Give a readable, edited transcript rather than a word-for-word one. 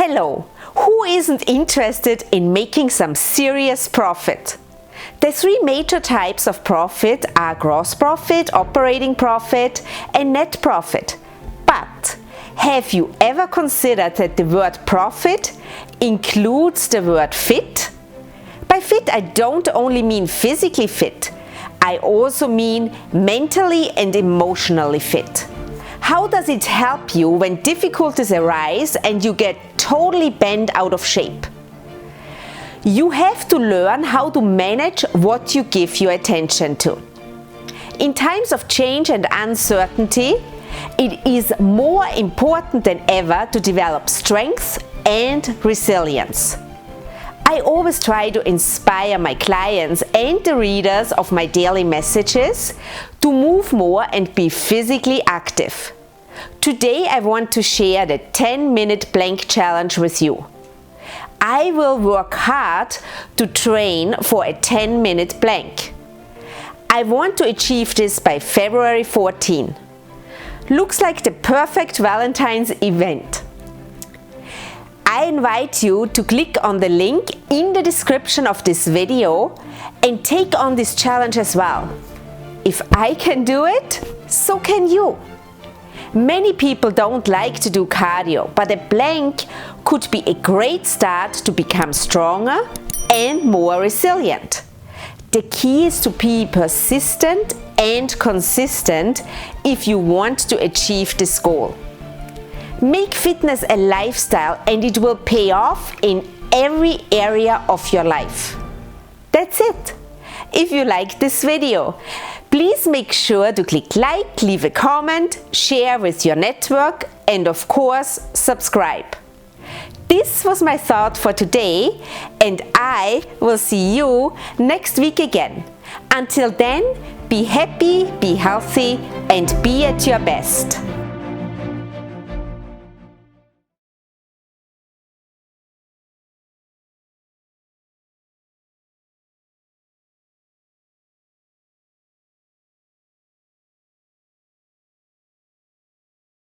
Hello! Who isn't interested in making some serious profit? The three major types of profit are gross profit, operating profit, and net profit. But have you ever considered that the word profit includes the word fit? By fit, I don't only mean physically fit, I also mean mentally and emotionally fit. How does it help you when difficulties arise and you get totally bent out of shape? You have to learn how to manage what you give your attention to. In times of change and uncertainty, it is more important than ever to develop strength and resilience. I always try to inspire my clients and the readers of my daily messages to move more and be physically active. Today I want to share the 10-minute plank challenge with you. I will work hard to train for a 10-minute plank. I want to achieve this by February 14. Looks like the perfect Valentine's event. I invite you to click on the link in the description of this video and take on this challenge as well. If I can do it, so can you. Many people don't like to do cardio, but a plank could be a great start to become stronger and more resilient. The key is to be persistent and consistent if you want to achieve this goal. Make fitness a lifestyle and it will pay off in every area of your life. That's it. If you like this video, please make sure to click like, leave a comment, share with your network, and of course, subscribe. This was my thought for today, and I will see you next week again. Until then, be happy, be healthy, and be at your best.